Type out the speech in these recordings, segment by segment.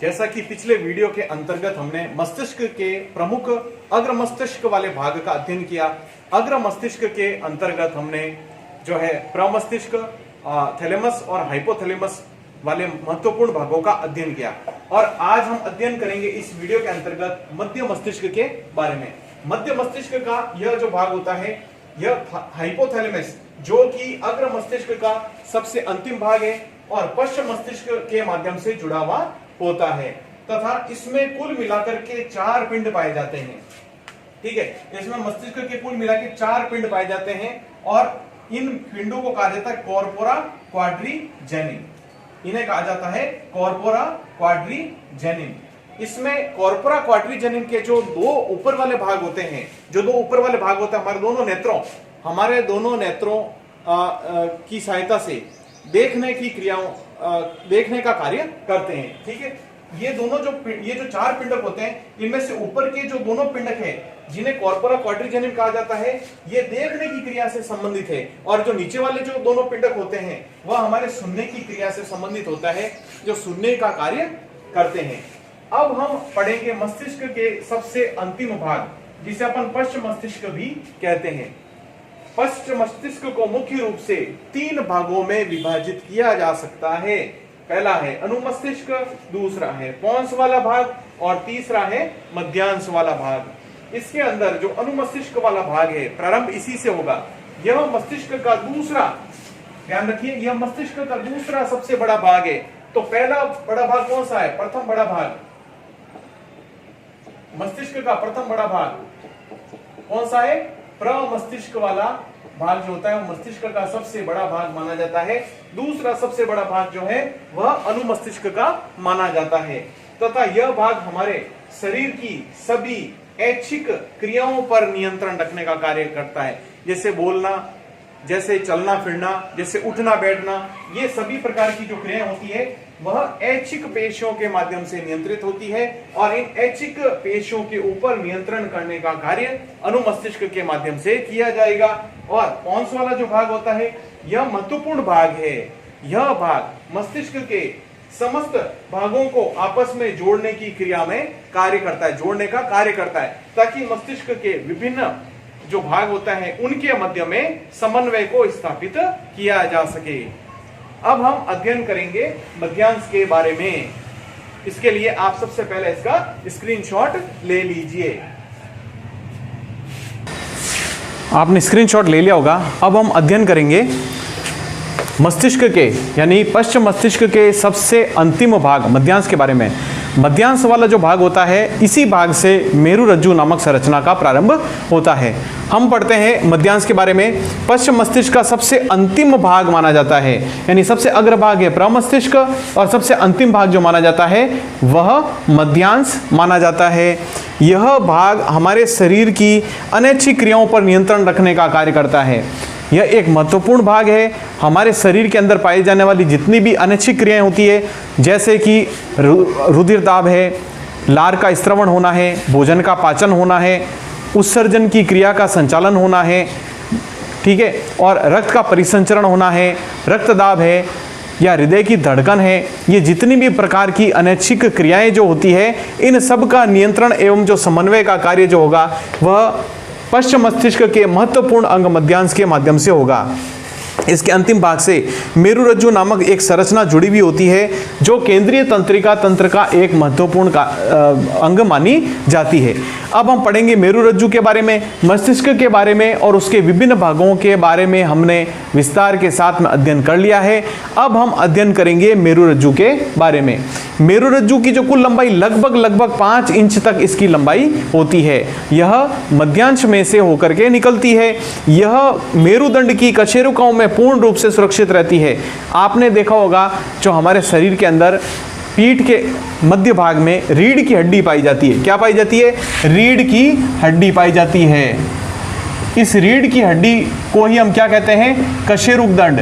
जैसा कि पिछले वीडियो के अंतर्गत हमने मस्तिष्क के प्रमुख अग्र मस्तिष्क वाले भाग का अध्ययन किया। अग्र मस्तिष्क के अंतर्गत हमने जो है प्रमस्तिष्क, थैलेमस और हाइपोथैलेमस वाले महत्वपूर्ण भागों का अध्ययन किया और आज हम अध्ययन करेंगे इस वीडियो के अंतर्गत मध्य मस्तिष्क के बारे में। मध्य मस्तिष्क का यह जो भाग होता है यह हाइपोथैलेमस जो कि अग्र मस्तिष्क का सबसे अंतिम भाग है और पश्चिम मस्तिष्क के माध्यम से जुड़ा हुआ होता है तथा इसमें कुल मिलाकर के 4 पिंड पाए जाते हैं। ठीक है, इसमें मस्तिष्क के कुल मिला के 4 पिंड पाए जाते हैं और इन पिंडों को कहा जाता है कॉर्पोरा क्वाड्रिजेनिन। इन्हें कहा जाता है कॉर्पोरा क्वाड्रिजेनिन। इसमें कॉर्पोरा क्वाड्रिजेनिन के जो 2 ऊपर वाले भाग होते हैं, जो 2 ऊपर वाले भाग होते हैं हमारे दोनों नेत्रों की सहायता से देखने की क्रियाओं देखने का कार्य करते हैं। ठीक है, ये जो 4 पिंडक होते हैं इनमें से ऊपर के जो दोनों पिंडक हैं जिन्हें कॉर्पोरा क्वाड्रिजेनिन कहा जाता है ये देखने की क्रिया से संबंधित है और जो नीचे वाले जो दोनों पिंडक होते हैं वह हमारे सुनने की क्रिया से संबंधित होता है, जो सुनने का कार्य करते हैं। अब हम पढ़ेंगे मस्तिष्क के सबसे अंतिम भाग जिसे अपन पश्च मस्तिष्क भी कहते हैं। पश्च मस्तिष्क को मुख्य रूप से 3 भागों में विभाजित किया जा सकता है। पहला है अनुमस्तिष्क, दूसरा है पोंस वाला भाग और तीसरा है मध्यांश वाला भाग। इसके अंदर जो अनुमस्तिष्क वाला भाग है प्रारंभ इसी से होगा। यह मस्तिष्क का दूसरा, ध्यान रखिए, यह मस्तिष्क का दूसरा सबसे बड़ा भाग है। तो पहला बड़ा भाग कौन सा है? प्रथम बड़ा भाग। मस्तिष्क का प्रथम बड़ा भाग कौन सा है? प्रमस्तिष्क वाला भाग जो होता है वो मस्तिष्क का सबसे बड़ा भाग माना जाता है। दूसरा सबसे बड़ा भाग जो है वह अनुमस्तिष्क का माना जाता है तथा यह भाग हमारे शरीर की सभी ऐच्छिक क्रियाओं पर नियंत्रण रखने का कार्य करता है, जैसे बोलना, जैसे चलना फिरना, जैसे उठना बैठना। ये सभी प्रकार की जो क्रियाएं होती है वह ऐच्छिक पेशियों के माध्यम से नियंत्रित होती है और इन ऐच्छिक पेशियों के ऊपर नियंत्रण करने का कार्य अनुमस्तिष्क के माध्यम से किया जाएगा। और पोंस वाला जो भाग होता है यह महत्वपूर्ण भाग है। यह भाग मस्तिष्क के समस्त भागों को आपस में जोड़ने की क्रिया में कार्य करता है, जोड़ने का कार्य करता है ताकि मस्तिष्क के विभिन्न जो भाग होता है उनके मध्य में समन्वय को स्थापित किया जा सके। अब हम अध्ययन करेंगे मध्यांश के बारे में। इसके लिए आप सबसे पहले इसका स्क्रीनशॉट ले लीजिए। आपने स्क्रीनशॉट ले लिया होगा। अब हम अध्ययन करेंगे मस्तिष्क के यानी पश्च मस्तिष्क के सबसे अंतिम भाग मध्यांश के बारे में। मध्यांश वाला जो भाग होता है इसी भाग से मेरुरज्जु नामक संरचना का प्रारंभ होता है। हम पढ़ते हैं मध्यांश के बारे में। पश्च मस्तिष्क का सबसे अंतिम भाग माना जाता है, यानी सबसे अग्र भाग है प्रमस्तिष्क और सबसे अंतिम भाग जो माना जाता है वह मध्यांश माना जाता है। यह भाग हमारे शरीर की अनैच्छिक क्रियाओं पर नियंत्रण रखने का कार्य करता है। यह एक महत्वपूर्ण भाग है। हमारे शरीर के अंदर पाई जाने वाली जितनी भी अनैच्छिक क्रियाएं होती है, जैसे कि रुधिर दाब है, लार का स्त्रवण होना है, भोजन का पाचन होना है, उत्सर्जन की क्रिया का संचालन होना है, ठीक है, और रक्त का परिसंचरण होना है, रक्तदाब है या हृदय की धड़कन है, ये जितनी भी प्रकार की अनैच्छिक क्रियाएं जो होती है इन सब का नियंत्रण एवं जो समन्वय का कार्य जो होगा वह पश्च मस्तिष्क के महत्वपूर्ण अंग मध्यांश के माध्यम से होगा। इसके अंतिम भाग से मेरुरज्जु नामक एक संरचना जुड़ी हुई होती है जो केंद्रीय तंत्रिका तंत्र का एक महत्वपूर्ण अंग मानी जाती है। अब हम पढ़ेंगे मेरुरज्जु के बारे में, मस्तिष्क के बारे में और उसके विभिन्न भागों के बारे में हमने विस्तार के साथ में अध्ययन कर लिया है। अब हम अध्ययन करेंगे मेरुरज्जु के बारे में। मेरुरज्जु की जो कुल लंबाई लगभग 5 इंच तक इसकी लंबाई होती है। यह मध्यांश में से होकर के निकलती है। यह मेरुदंड की कशेरुकाओं में पूर्ण रूप से सुरक्षित रहती है। आपने देखा होगा जो हमारे शरीर के अंदर पीठ के मध्य भाग में रीढ़ की हड्डी पाई जाती है। क्या पाई जाती है? रीढ़ की हड्डी पाई जाती है। इस रीढ़ की हड्डी को ही हम क्या कहते हैं? कशेरुक दंड।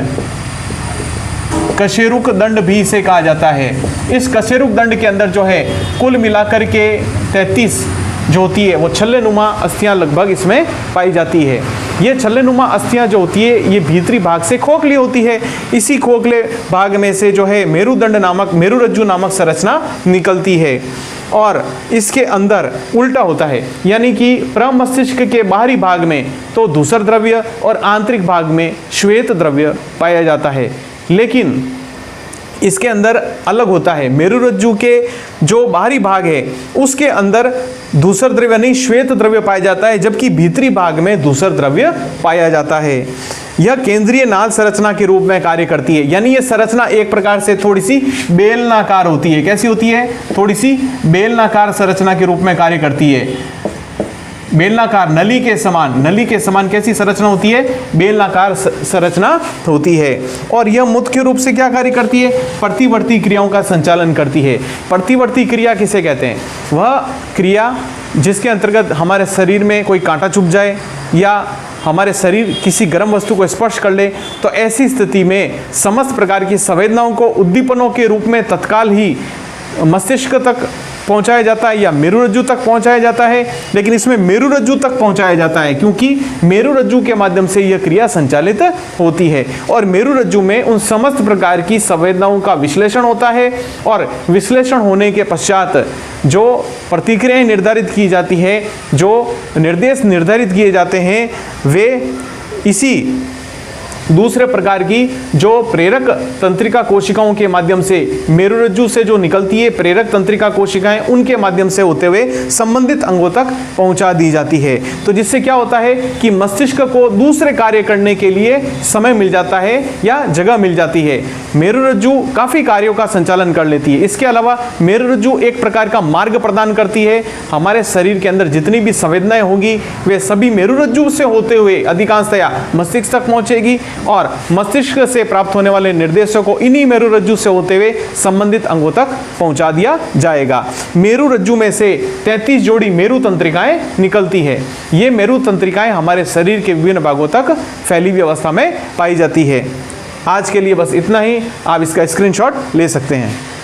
कशेरुक दंड भी इसे कहा जाता है। इस कशेरुक दंड के अंदर जो है कुल मिलाकर के 33 जो होती है वो छल्लेनुमा अस्थियां लगभग इसमें पाई जाती है। ये छल्लेनुमा अस्थियां जो होती है ये भीतरी भाग से खोखली होती है। इसी खोखले भाग में से जो है मेरुदंड नामक, मेरुरज्जु नामक संरचना निकलती है और इसके अंदर उल्टा होता है, यानी कि प्रमस्तिष्क के बाहरी भाग में तो धूसर द्रव्य और आंतरिक भाग में श्वेत द्रव्य पाया जाता है। लेकिन इसके अंदर अलग होता है, मेरुरज्जु के जो बाहरी भाग है उसके अंदर धूसर द्रव्य नहीं श्वेत द्रव्य पाया जाता है, जबकि भीतरी भाग में धूसर द्रव्य पाया जाता है। यह केंद्रीय नाल संरचना के रूप में कार्य करती है, यानी यह संरचना एक प्रकार से थोड़ी सी बेलनाकार होती है। कैसी होती है? थोड़ी सी बेलनाकार संरचना के रूप में कार्य करती है। बेलनाकार, नली के समान, नली के समान कैसी संरचना होती है? बेलनाकार संरचना होती है। और यह मुख्य रूप से क्या कार्य करती है? प्रतिवर्ती क्रियाओं का संचालन करती है। प्रतिवर्ती क्रिया किसे कहते हैं? वह क्रिया जिसके अंतर्गत हमारे शरीर में कोई कांटा चुभ जाए या हमारे शरीर किसी गर्म वस्तु को स्पर्श कर ले, तो ऐसी स्थिति में समस्त प्रकार की संवेदनाओं को उद्दीपनों के रूप में तत्काल ही मस्तिष्क तक पहुंचाया जाता है या मेरुरज्जु तक पहुंचाया जाता है। लेकिन इसमें मेरुरज्जु तक पहुंचाया जाता है क्योंकि मेरुरज्जु के माध्यम से यह क्रिया संचालित होती है और मेरुरज्जु में उन समस्त प्रकार की संवेदनाओं का विश्लेषण होता है और विश्लेषण होने के पश्चात जो प्रतिक्रियाएं निर्धारित की जाती है, जो निर्देश निर्धारित किए जाते हैं, वे इसी दूसरे प्रकार की जो प्रेरक तंत्रिका कोशिकाओं के माध्यम से मेरुरज्जु से जो निकलती है प्रेरक तंत्रिका कोशिकाएं, उनके माध्यम से होते हुए संबंधित अंगों तक पहुंचा दी जाती है। तो जिससे क्या होता है कि मस्तिष्क को दूसरे कार्य करने के लिए समय मिल जाता है या जगह मिल जाती है। मेरुरज्जु काफ़ी कार्यों का संचालन कर लेती है। इसके अलावा मेरुरज्जु एक प्रकार का मार्ग प्रदान करती है। हमारे शरीर के अंदर जितनी भी संवेदनाएं होंगी वे सभी मेरुरज्जु से होते हुए अधिकांशतया मस्तिष्क तक पहुंचेगी और मस्तिष्क से प्राप्त होने वाले निर्देशों को इन्हीं मेरुरज्जु से होते हुए संबंधित अंगों तक पहुंचा दिया जाएगा। मेरुरज्जु में से 33 जोड़ी मेरु तंत्रिकाएं निकलती है। ये मेरु तंत्रिकाएं हमारे शरीर के विभिन्न भागों तक फैली हुई अवस्था में पाई जाती है। आज के लिए बस इतना ही। आप इसका स्क्रीनशॉट ले सकते हैं।